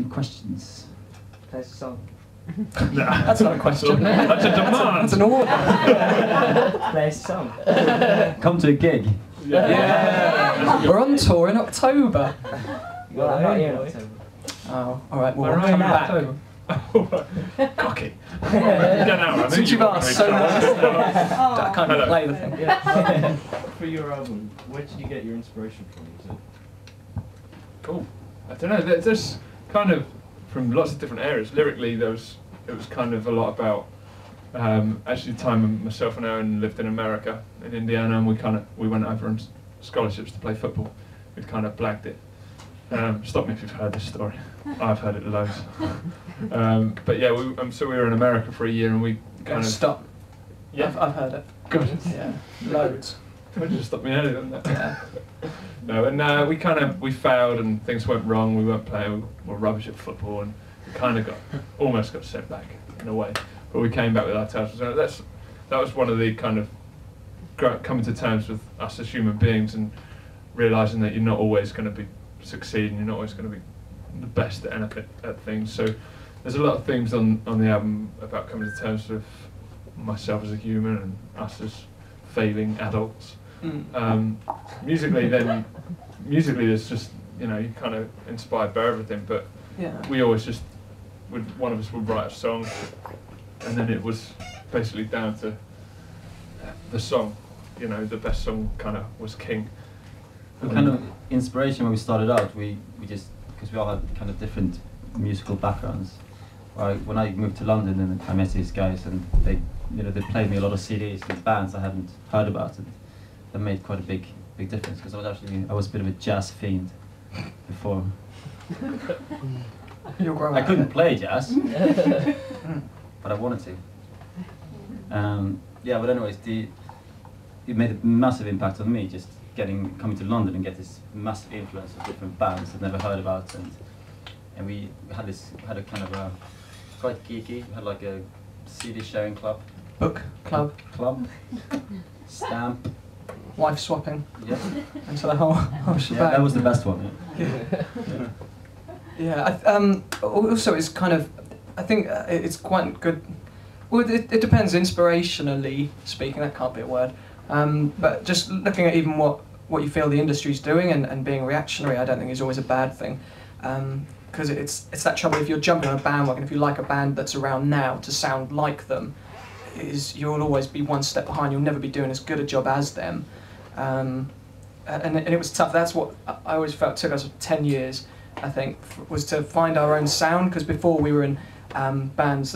Questions? Play us a song. That's not a question. That's a demand. That's an order. Play us a song. Come to a gig. Yeah. We're on tour in October. Well, I'm not here in October. Oh, alright, well, Where we'll are come you back. October? Cocky. Get out, I think Since you've asked so much, much. I can't even play the thing. Yeah. For your album, where did you get your inspiration from? Was it? Cool. I don't know. There's kind of from lots of different areas. Lyrically, it was kind of a lot about actually the time when myself and Aaron lived in America, in Indiana, and we went over on scholarships to play football. We'd kind of blagged it. Stop me if you've heard this story. I've heard it loads. But yeah, so we were in America for a year, and we kind of Stop. Yeah, I've heard it. good. Yeah, loads. Why did you stop me earlier than that? Yeah. No, and we failed and things went wrong. We weren't playing. We were rubbish at football, and we kind of almost got sent back in a way. But we came back with our tails. So that was one of the kind of coming to terms with us as human beings and realising that you're not always going to be succeeding. You're not always going to be the best at anything at things. So there's a lot of themes on the album about coming to terms with myself as a human and us as failing adults. Musically, there's just, you're kind of inspired by everything, but Yeah. we always just one of us would write a song, and then it was basically down to the song. The best song kind of was king. The kind of inspiration when we started out, we just, because we all had kind of different musical backgrounds. When I moved to London, and I met these guys, and they played me a lot of CDs with bands I hadn't heard about, and that made quite a big difference, because I was a bit of a jazz fiend before. You're growing I up. couldn't play jazz, but I wanted to. But anyways, it made a massive impact on me, just coming to London and get this massive influence of different bands I'd never heard about, and we had a kind of a quite geeky. We had like a CD sharing club, Book club, stamp. wife swapping, Yeah, and so the whole yeah, shebang. that was the best one. Yeah. Also, it's kind of, I think it's quite good. Well, it depends. Inspirationally speaking, that can't be a word. But just looking at even what you feel the industry's doing and being reactionary, I don't think is always a bad thing. Because it's that trouble, if you're jumping on a bandwagon, if you like a band that's around now, to sound like them, you'll always be one step behind. You'll never be doing as good a job as them. And it was tough. That's what I always felt took us 10 years, I think, was to find our own sound, because before we were in bands,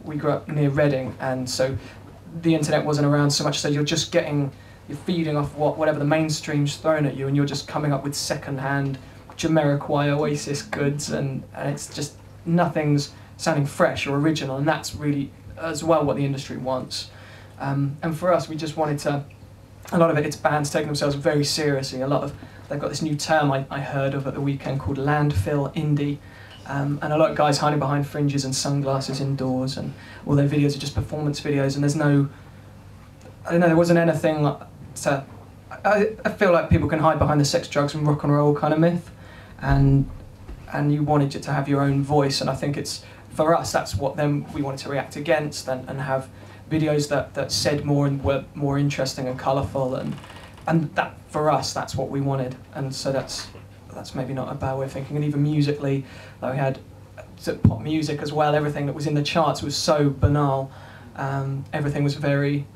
we grew up near Reading, and so the internet wasn't around so much, so you're feeding off whatever the mainstream's thrown at you, and you're just coming up with second-hand Jamiroquai Oasis goods, and it's just nothing's sounding fresh or original, and that's really as well what the industry wants. And for us, we just wanted to, a lot of it's bands taking themselves very seriously. They've got this new term I heard of at the weekend called landfill indie, and a lot of guys hiding behind fringes and sunglasses indoors, and all their videos are just performance videos, and there's no, I don't know, there wasn't anything to, I feel like people can hide behind the sex, drugs and rock and roll kind of myth, and you wanted it to have your own voice, and I think it's, for us, that's what then we wanted to react against, and have videos that said more and were more interesting and colourful, and that, for us, that's what we wanted, and so that's maybe not a bad way of thinking. And even musically, like we had pop music as well, everything that was in the charts was so banal, everything was very,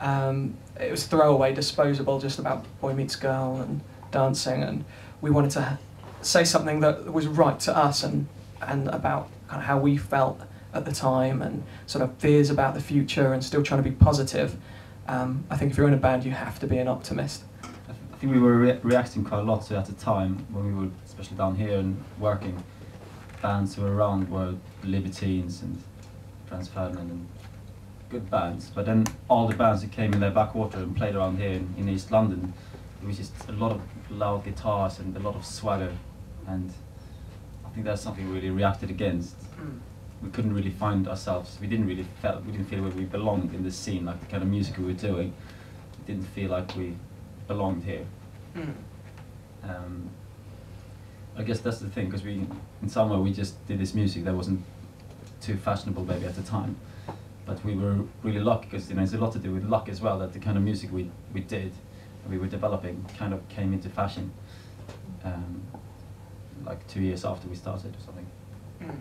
it was throwaway, disposable, just about boy meets girl and dancing, and we wanted to say something that was right to us and about kind of how we felt at the time, and sort of fears about the future, and still trying to be positive. I think if you're in a band, you have to be an optimist. I think we were reacting quite a lot to, at the time, when we were, especially down here and working, bands who were around were Libertines and Transferdinand and good bands, but then all the bands that came in their backwater and played around here in East London, it was just a lot of loud guitars and a lot of swagger, and I think that's something we really reacted against. We couldn't really find ourselves. We didn't feel where we belonged in this scene, like the kind of music we were doing. We didn't feel like we belonged here. I guess that's the thing, because in summer we just did this music that wasn't too fashionable maybe at the time, but we were really lucky, because it's a lot to do with luck as well, that the kind of music we did and we were developing kind of came into fashion like 2 years after we started or something. Mm.